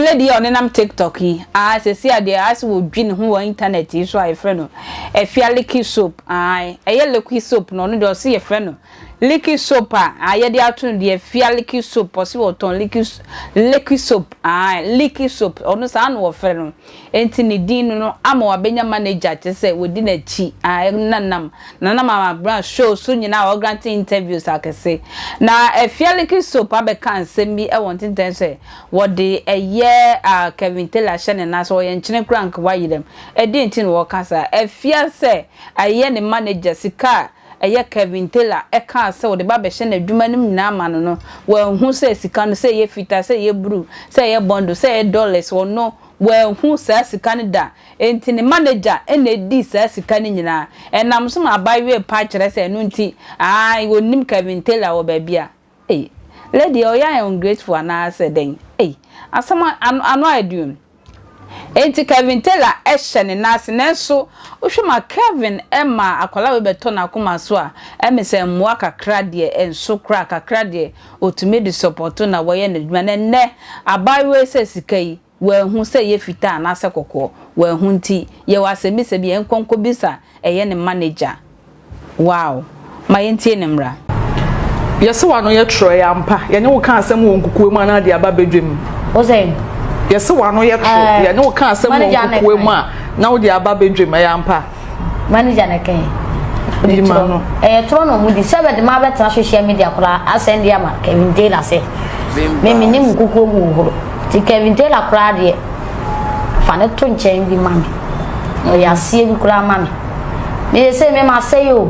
lady on nam TikTok yi say see ade as wo dwin ho on internet yi so ai frɛ no Efya Likki soap Likki soap no no do see ye frɛ no Likki soap ye de ato de Efya Likki soap o se wo ton Likki soap Likki soap ono sa no wo frɛ no enti ne din no ama wa benya manager te say wo di na chi nanam ama brand show so nyina o granting interviews akese na Efya Likki soap abeka ansem bi e won tinten say wo de Kevin Taylor shane na so ye nchene crank wa yidem edintin wo kasa Efya say aye ne manager sika Kevin Taylor ka say wo de ba be hye na adwuma nim na ama no wo hu say sika no say ye fita say ye blue say ye bondo say ye dollars wo no wo hu say sika no da enti ne manager na di say sika no nyina enam so ma abawe pa kire say no nti wo nim Kevin Taylor wo ba bia lady o ya ungrateful na say den asama anu adum enti Kevin Taylor ehye na ase nenso ohwema Kevin Emma akola we beto na akoma so emese mmoa kakra de enso kra kakra de otume di support na wo ye na adwuma ne abawe se sikai we hu se ye fita na ase kokko we hu nti ye wasemi se bi enkonko bisa eye ne manager wow ma yentie ne mra yes wano ye tro ya mpa ye ne wo kan asem wo nkukuwe mu na de aba bedwem o say yes wano ye tro ye ne wo kan asem wo nkukuwe mu na wo de aba bedwem ya mpa manager na kan di ma no tro no mu di sebe de ma beta social media kula asend ya ma Kevin Taylor say me nim nkukuwe mu horo ti Kevin Taylor kula de fa ne to nchen bi mami o ya sie bi kula mami me say me ma say yo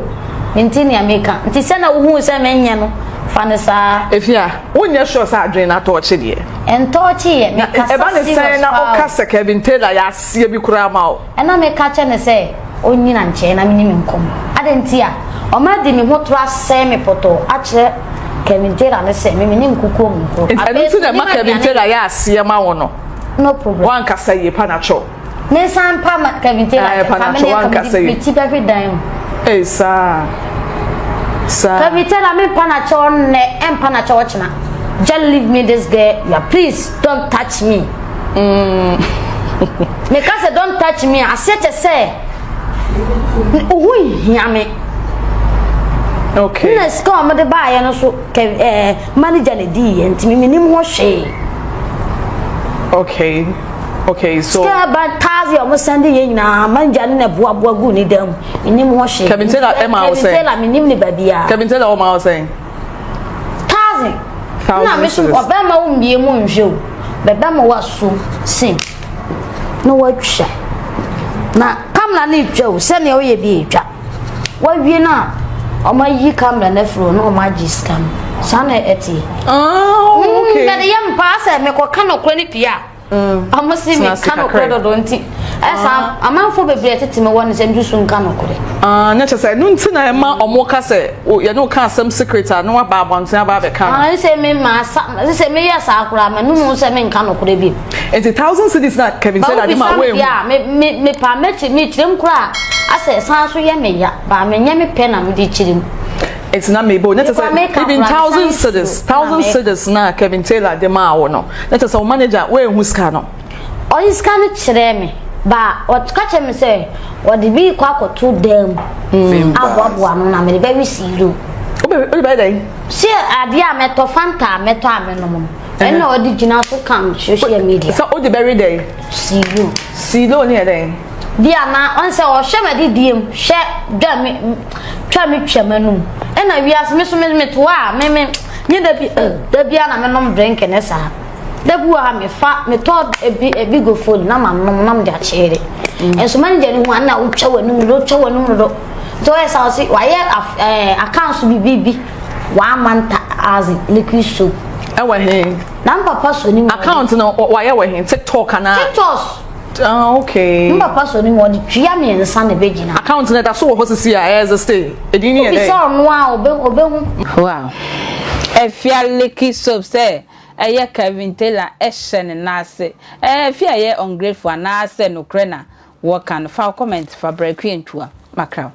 Intini America. Nti se na hu se menye no fa ne sa Efya wonye sure sa adwen na to che de en to che ye me ka eba ne se na o ka se Kevin Taylor ya sie bi kura ma o na me ka che ne se onyi na nche na mini nkom adenti a o ma di mi ho to ase me poto a che Kevin Taylor ne se me ni nkuko nko abe na ma Kevin Taylor ya sie ma wo no no problem wan ka se ye pa na cho ne san pa ma Kevin Taylor pa na cho wan ka se ye ti ba fi dan sa Kevin Taylor me panacho ne em panacho china just leave me this girl yeah please don't touch me me ka say don't touch me I say uhui yame okay let's go am de ba ya no so manager ne di enti me nim ho hwe okay so ska ba tazi o mo send ye nyina manager ne boa gu ni dam nim ho hwe Kevin Taylor Emma o say Kevin Taylor me nim ni ba bia Kevin Taylor o ma o say tazi na me so oba ma wo mbie mu nhwe o beba ma waso sin no watwa na kamera na itwa o se ne o ye bi itwa wa wie na o ma yi kamera na fro na o ma ji scam sana eti okay na de yam pa se me ko ka no kro ni pia amosi me ka no kro do nti esa amanfo bebre tete me won se njusu nka no kro na che say nu nti na ma omo ka se ye no ka some secret na wa ba abonten aba be ka se me ma se me ya sa akura ma nu se me nka no kro bi enti 1000 cities na Kevin Taylor di ma we me pa me tirem kura ase san so ye me ya ba me nya me pe na me di tirem it's not me but let us say even 1000 cities na Kevin Taylor de ma wo no let us say manager we hu ska no o ska no kire me ba o ka che me say o de bi kwa akoto dem aboabo no na me be wi siro o be dey se ade a meto fanta meto ameno and no the gina so come social media so o de bury day siro ni dey dia na on say o hwe me di diem hwe dwa me twa me twamanum e na wiase me so me to a me nye da bia na me nom drink ne sa da bu a me fa me to ebi go phone na ma nom nam dia chere enso manager ni hu na wo twa wanum do so e sa si wa ye account bibi wa manta as Likki soap e wa he na papa so ni account no wa ye wa he TikTok na okay papa so ni mo di twa me nsa na begina account na da so wo sisi a as stay edini e dey so no a obehu wow Efya Likki soap say Kevin Taylor ehye na ase Efya ye ungrateful na ase no kre na wo kan fa comment fa break entua makra